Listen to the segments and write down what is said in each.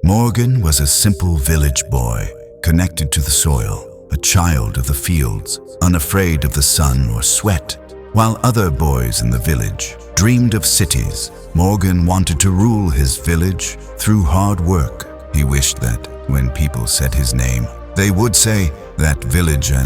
Morgan was a simple village boy, connected to the soil, a child of the fields, unafraid of the sun or sweat. While other boys in the village dreamed of cities, Morgan wanted to rule his village through hard work. He wished that when people said his name, they would say, "That villager,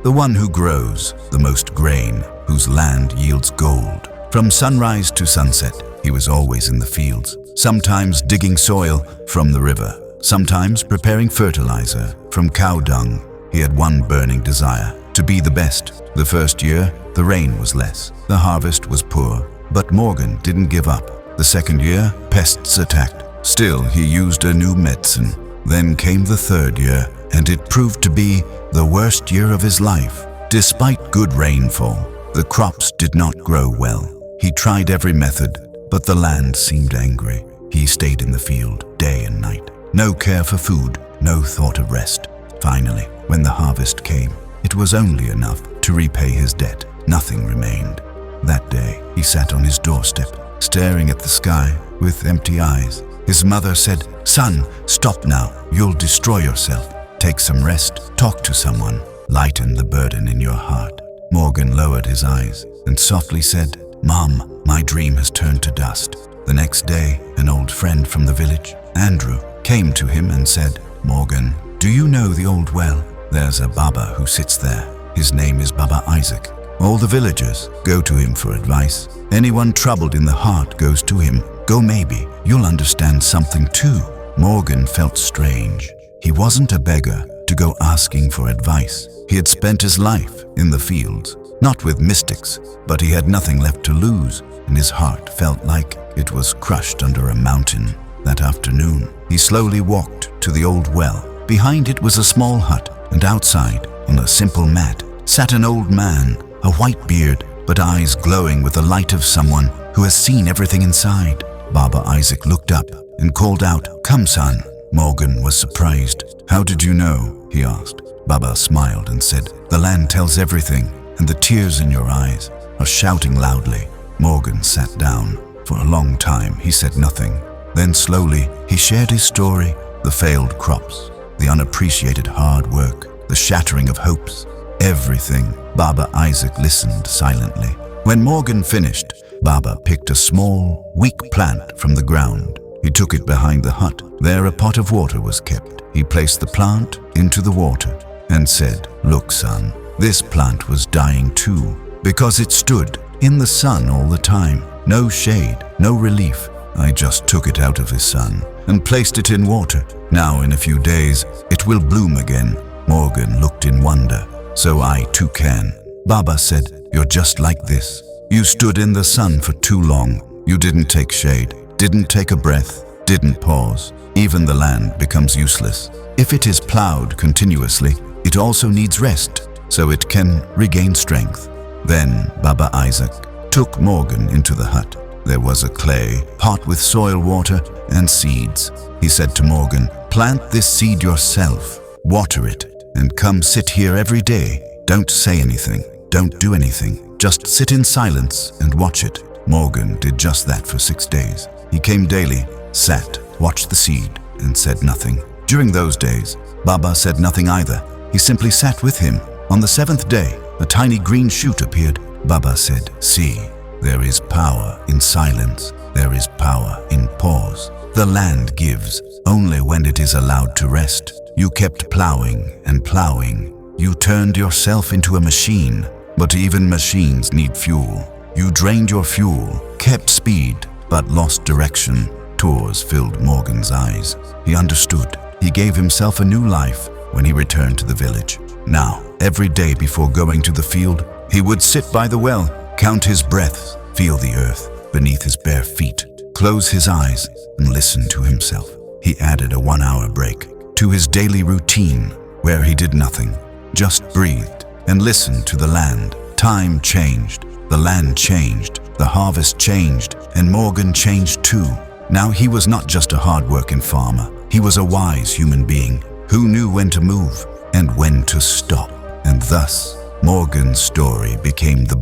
the one who grows the most grain, whose land yields gold." From sunrise to sunset, he was always in the fields, sometimes digging soil from the river, sometimes preparing fertilizer from cow dung. He had one burning desire: to be the best. The first year, the rain was less, the harvest was poor, but Morgan didn't give up. The second year, pests attacked. Still, he used a new medicine. Then came the third year, and it proved to be the worst year of his life. Despite good rainfall, the crops did not grow well. He tried every method, but the land seemed angry. He stayed in the field day and night. No care for food, no thought of rest. Finally, when the harvest came, it was only enough to repay his debt. Nothing remained. That day, he sat on his doorstep, staring at the sky with empty eyes. His mother said, "Son, stop now. You'll destroy yourself. Take some rest. Talk to someone. Lighten the burden in your heart." Morgan lowered his eyes and softly said, "Mom, my dream has turned to dust." The next day, an old friend from the village, Andrew, came to him and said, "Morgan, do you know the old well? There's a Baba who sits there. His name is Baba Isaac. All the villagers go to him for advice. Anyone troubled in the heart goes to him. Go, maybe you'll understand something too." Morgan felt strange. He wasn't a beggar to go asking for advice. He had spent his life in the fields, not with mystics, but he had nothing left to lose, and his heart felt like it was crushed under a mountain. That afternoon, he slowly walked to the old well. Behind it was a small hut, and outside, on a simple mat, sat an old man, a white beard, but eyes glowing with the light of someone who has seen everything inside. Baba Isaac looked up and called out, "Come, son." Morgan was surprised. "How did you know?" he asked. Baba smiled and said, "The land tells everything, and the tears in your eyes are shouting loudly." Morgan sat down. For a long time, he said nothing. Then slowly, he shared his story, the failed crops, the unappreciated hard work, the shattering of hopes, everything. Baba Isaac listened silently. When Morgan finished, Baba picked a small, weak plant from the ground. He took it behind the hut. There a pot of water was kept. He placed the plant into the water and said, "Look, son, this plant was dying too, because it stood in the sun all the time. No shade, no relief. I just took it out of his sun and placed it in water. Now in a few days, it will bloom again." Morgan looked in wonder. "So I too can." Baba said, "You're just like this. You stood in the sun for too long. You didn't take shade, didn't take a breath, didn't pause. Even the land becomes useless. If it is plowed continuously, it also needs rest, so it can regain strength." Then Baba Isaac took Morgan into the hut. There was a clay pot with soil, water, and seeds. He said to Morgan, "Plant this seed yourself, water it, and come sit here every day. Don't say anything, don't do anything. Just sit in silence and watch it." Morgan did just that for 6 days. He came daily, sat, watched the seed, and said nothing. During those days, Baba said nothing either. He simply sat with him. On the 7th day, a tiny green shoot appeared. Baba said, "See, there is power in silence. There is power in pause. The land gives only when it is allowed to rest. You kept plowing and plowing. You turned yourself into a machine, but even machines need fuel. You drained your fuel, kept speed, but lost direction." Tears filled Morgan's eyes. He understood. He gave himself a new life when he returned to the village. Now, every day before going to the field, he would sit by the well, count his breaths, feel the earth beneath his bare feet, close his eyes, and listen to himself. He added a 1-hour break to his daily routine where he did nothing, just breathed and listened to the land. Time changed, the land changed, the harvest changed, and Morgan changed too. Now he was not just a hard-working farmer. He was a wise human being who knew when to move and when to stop. And thus, Morgan's story became the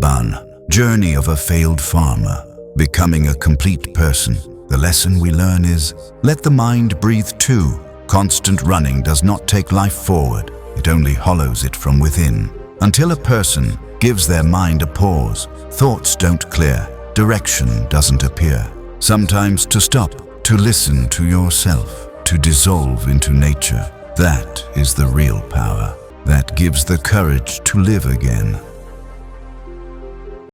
journey of a failed farmer, becoming a complete person, The lesson we learn is, let the mind breathe too. Constant running does not take life forward, it only hollows it from within. Until a person gives their mind a pause, thoughts don't clear, direction doesn't appear. Sometimes to stop, to listen to yourself, to dissolve into nature, that is the real power. That gives the courage to live again.